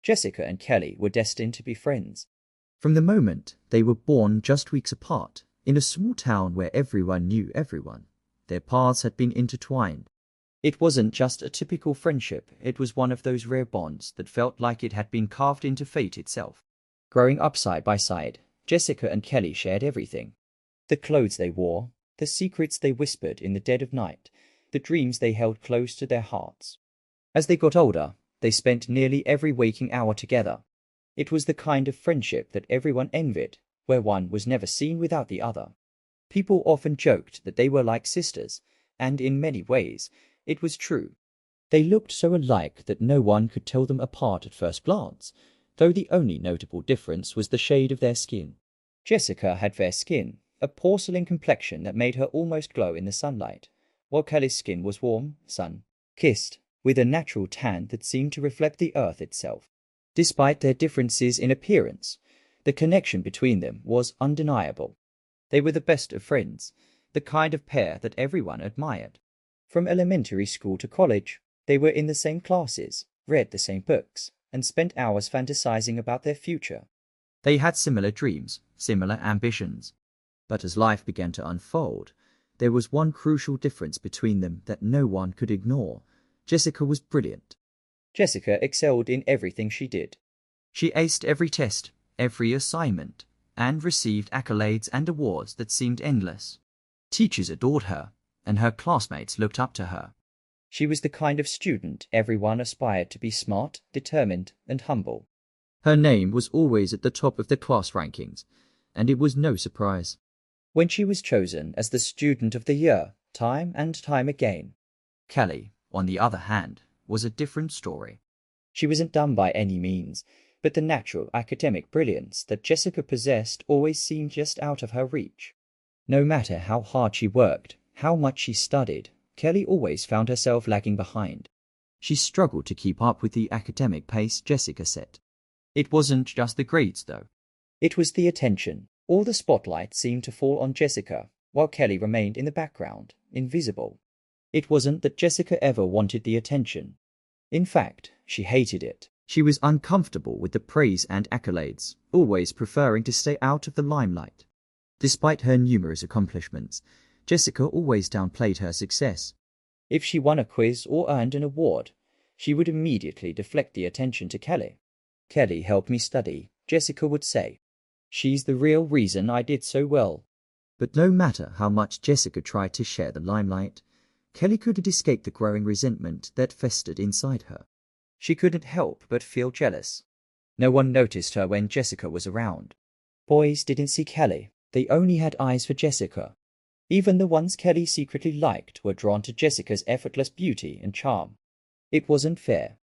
Jessica and Kelly were destined to be friends. From the moment they were born just weeks apart, in a small town where everyone knew everyone, their paths had been intertwined. It wasn't just a typical friendship, it was one of those rare bonds that felt like it had been carved into fate itself. Growing up side by side, Jessica and Kelly shared everything. The clothes they wore, the secrets they whispered in the dead of night, the dreams they held close to their hearts. As they got older, they spent nearly every waking hour together. It was the kind of friendship that everyone envied, where one was never seen without the other. People often joked that they were like sisters, and in many ways, it was true. They looked so alike that no one could tell them apart at first glance, though the only notable difference was the shade of their skin. Jessica had fair skin, a porcelain complexion that made her almost glow in the sunlight, while Kelly's skin was warm, sun-kissed, with a natural tan that seemed to reflect the earth itself. Despite their differences in appearance, the connection between them was undeniable. They were the best of friends, the kind of pair that everyone admired. From elementary school to college, they were in the same classes, read the same books, and spent hours fantasizing about their future. They had similar dreams, similar ambitions. But as life began to unfold, there was one crucial difference between them that no one could ignore. Jessica was brilliant. Jessica excelled in everything she did. She aced every test, every assignment, and received accolades and awards that seemed endless. Teachers adored her, and her classmates looked up to her. She was the kind of student everyone aspired to be: smart, determined, and humble. Her name was always at the top of the class rankings, and it was no surprise when she was chosen as the student of the year, time and time again. Kelly, on the other hand, was a different story. She wasn't dumb by any means, but the natural academic brilliance that Jessica possessed always seemed just out of her reach. No matter how hard she worked, how much she studied, Kelly always found herself lagging behind. She struggled to keep up with the academic pace Jessica set. It wasn't just the grades, though. It was the attention. All the spotlight seemed to fall on Jessica, while Kelly remained in the background, invisible. It wasn't that Jessica ever wanted the attention. In fact, she hated it. She was uncomfortable with the praise and accolades, always preferring to stay out of the limelight. Despite her numerous accomplishments, Jessica always downplayed her success. If she won a quiz or earned an award, she would immediately deflect the attention to Kelly. "Kelly helped me study," Jessica would say. "She's the real reason I did so well." But no matter how much Jessica tried to share the limelight, Kelly couldn't escape the growing resentment that festered inside her. She couldn't help but feel jealous. No one noticed her when Jessica was around. Boys didn't see Kelly, they only had eyes for Jessica. Even the ones Kelly secretly liked were drawn to Jessica's effortless beauty and charm. It wasn't fair.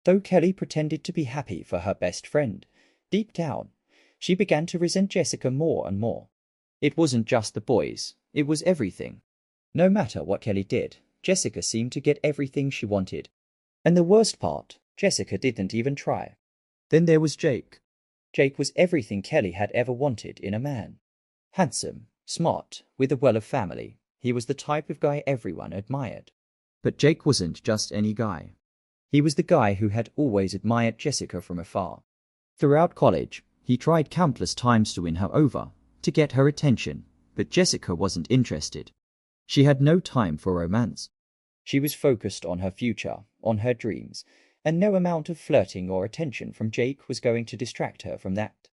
Though Kelly pretended to be happy for her best friend, deep down, she began to resent Jessica more and more. It wasn't just the boys, it was everything. No matter what Kelly did, Jessica seemed to get everything she wanted. And the worst part, Jessica didn't even try. Then there was Jake. Jake was everything Kelly had ever wanted in a man. Handsome, smart, with a well-of family, he was the type of guy everyone admired. But Jake wasn't just any guy. He was the guy who had always admired Jessica from afar. Throughout college, he tried countless times to win her over, to get her attention, but Jessica wasn't interested. She had no time for romance. She was focused on her future, on her dreams, and no amount of flirting or attention from Jake was going to distract her from that.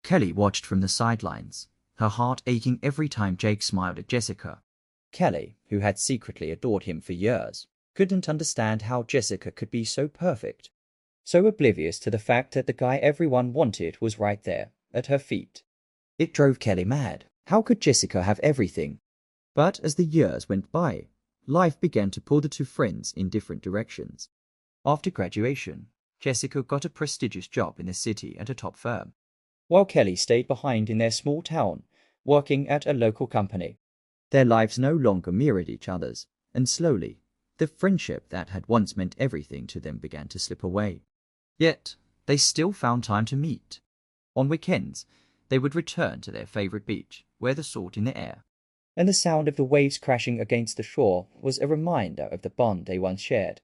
Kelly watched from the sidelines, her heart aching every time Jake smiled at Jessica. Kelly, who had secretly adored him for years, couldn't understand how Jessica could be so perfect, so oblivious to the fact that the guy everyone wanted was right there, at her feet. It drove Kelly mad. How could Jessica have everything? But as the years went by, life began to pull the two friends in different directions. After graduation, Jessica got a prestigious job in the city at a top firm, while Kelly stayed behind in their small town, working at a local company. Their lives no longer mirrored each other's, and slowly, the friendship that had once meant everything to them began to slip away. Yet, they still found time to meet. On weekends, they would return to their favorite beach, where the salt in the air and the sound of the waves crashing against the shore was a reminder of the bond they once shared.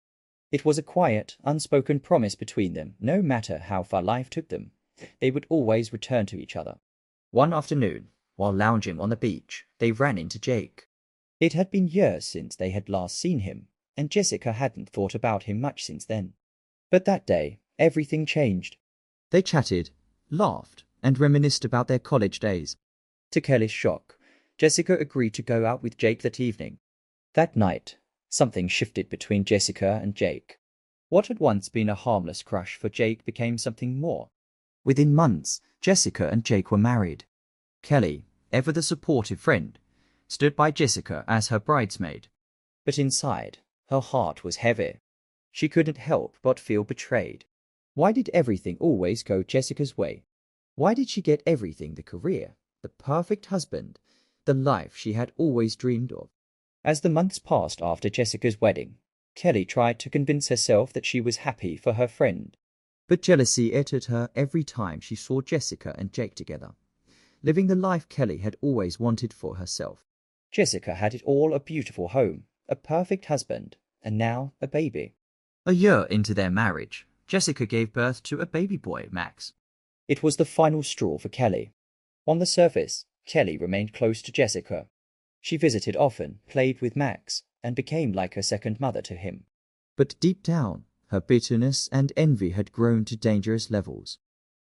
It was a quiet, unspoken promise between them. No matter how far life took them, they would always return to each other. One afternoon, while lounging on the beach, they ran into Jake. It had been years since they had last seen him, and Jessica hadn't thought about him much since then. But that day, everything changed. They chatted, laughed, and reminisced about their college days. To Kelly's shock, Jessica agreed to go out with Jake that evening. That night, something shifted between Jessica and Jake. What had once been a harmless crush for Jake became something more. Within months, Jessica and Jake were married. Kelly, ever the supportive friend, stood by Jessica as her bridesmaid. But inside, her heart was heavy. She couldn't help but feel betrayed. Why did everything always go Jessica's way? Why did she get everything, the career, the perfect husband, the life she had always dreamed of? As the months passed after Jessica's wedding, Kelly tried to convince herself that she was happy for her friend. But jealousy ate at her every time she saw Jessica and Jake together, living the life Kelly had always wanted for herself. Jessica had it all: a beautiful home, a perfect husband, and now a baby. A year into their marriage, Jessica gave birth to a baby boy, Max. It was the final straw for Kelly. On the surface, Kelly remained close to Jessica. She visited often, played with Max, and became like a second mother to him. But deep down, her bitterness and envy had grown to dangerous levels.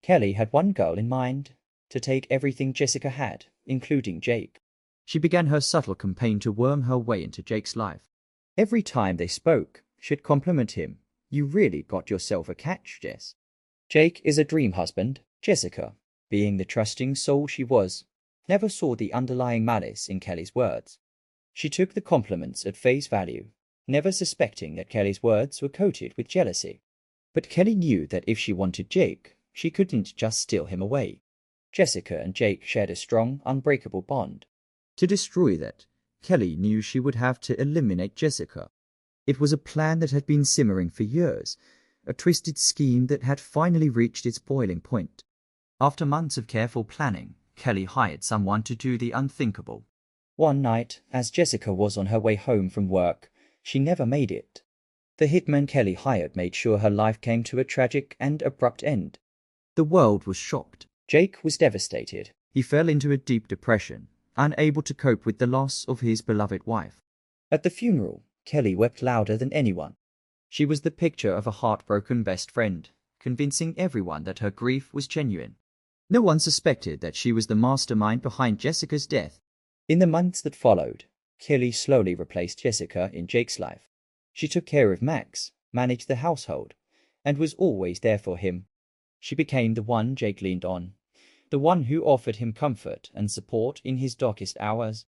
Kelly had one goal in mind: to take everything Jessica had, including Jake. She began her subtle campaign to worm her way into Jake's life. Every time they spoke, she'd compliment him. "You really got yourself a catch, Jess." Jake is a dream husband. Jessica, being the trusting soul she was, never saw the underlying malice in Kelly's words. She took the compliments at face value, never suspecting that Kelly's words were coated with jealousy. But Kelly knew that if she wanted Jake, she couldn't just steal him away. Jessica and Jake shared a strong, unbreakable bond. To destroy that, Kelly knew she would have to eliminate Jessica. It was a plan that had been simmering for years, a twisted scheme that had finally reached its boiling point. After months of careful planning, Kelly hired someone to do the unthinkable. One night, as Jessica was on her way home from work, she never made it. The hitman Kelly hired made sure her life came to a tragic and abrupt end. The world was shocked. Jake was devastated. He fell into a deep depression, unable to cope with the loss of his beloved wife. At the funeral, Kelly wept louder than anyone. She was the picture of a heartbroken best friend, convincing everyone that her grief was genuine. No one suspected that she was the mastermind behind Jessica's death. In the months that followed, Kelly slowly replaced Jessica in Jake's life. She took care of Max, managed the household, and was always there for him. She became the one Jake leaned on, the one who offered him comfort and support in his darkest hours.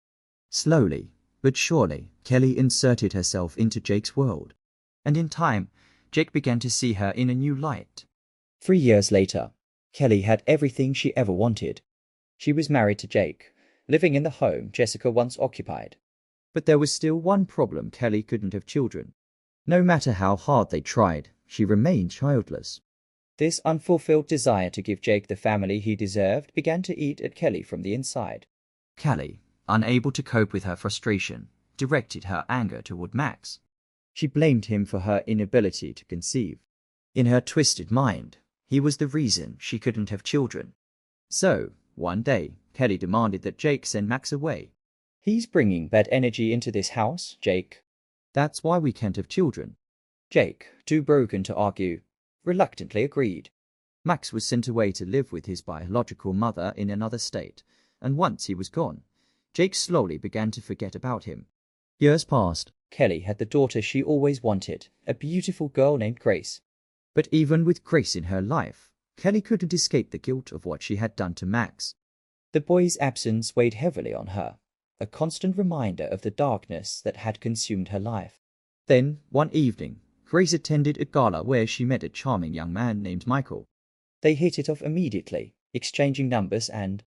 Slowly, but surely, Kelly inserted herself into Jake's world. And in time, Jake began to see her in a new light. 3 years later, Kelly had everything she ever wanted. She was married to Jake, living in the home Jessica once occupied. But there was still one problem: Kelly couldn't have children. No matter how hard they tried, she remained childless. This unfulfilled desire to give Jake the family he deserved began to eat at Kelly from the inside. Kelly, unable to cope with her frustration, directed her anger toward Max. She blamed him for her inability to conceive. In her twisted mind, he was the reason she couldn't have children. So, one day, Kelly demanded that Jake send Max away. "He's bringing bad energy into this house, Jake. That's why we can't have children." Jake, too broken to argue, reluctantly agreed. Max was sent away to live with his biological mother in another state, and once he was gone, Jake slowly began to forget about him. Years passed. Kelly had the daughter she always wanted, a beautiful girl named Grace. But even with Grace in her life, Kelly couldn't escape the guilt of what she had done to Max. The boy's absence weighed heavily on her, a constant reminder of the darkness that had consumed her life. Then, one evening, Grace attended a gala where she met a charming young man named Michael. They hit it off immediately, exchanging numbers and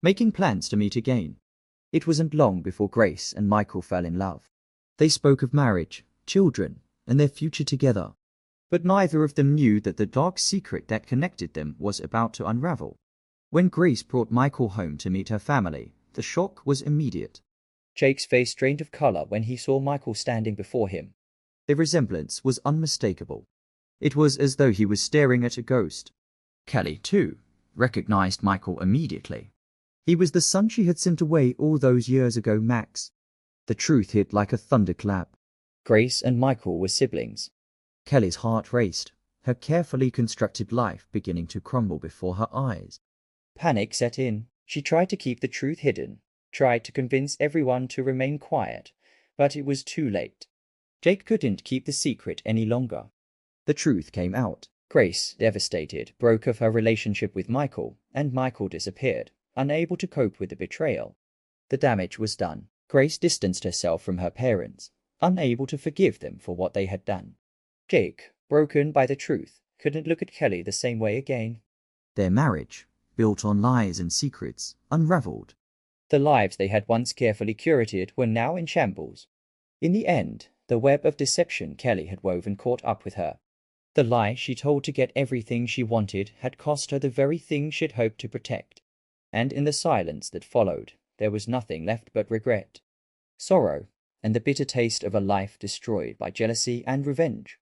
making plans to meet again. It wasn't long before Grace and Michael fell in love. They spoke of marriage, children, and their future together. But neither of them knew that the dark secret that connected them was about to unravel. When Grace brought Michael home to meet her family, the shock was immediate. Jake's face drained of color when he saw Michael standing before him. The resemblance was unmistakable. It was as though he was staring at a ghost. Kelly, too, recognized Michael immediately. He was the son she had sent away all those years ago, Max. The truth hit like a thunderclap. Grace and Michael were siblings. Kelly's heart raced, her carefully constructed life beginning to crumble before her eyes. Panic set in. She tried to keep the truth hidden, tried to convince everyone to remain quiet, but it was too late. Jake couldn't keep the secret any longer. The truth came out. Grace, devastated, broke off her relationship with Michael, and Michael disappeared, unable to cope with the betrayal. The damage was done. Grace distanced herself from her parents, unable to forgive them for what they had done. Jake, broken by the truth, couldn't look at Kelly the same way again. Their marriage, built on lies and secrets, unraveled. The lives they had once carefully curated were now in shambles. In the end, the web of deception Kelly had woven caught up with her. The lie she told to get everything she wanted had cost her the very thing she'd hoped to protect. And in the silence that followed, there was nothing left but regret, sorrow, and the bitter taste of a life destroyed by jealousy and revenge.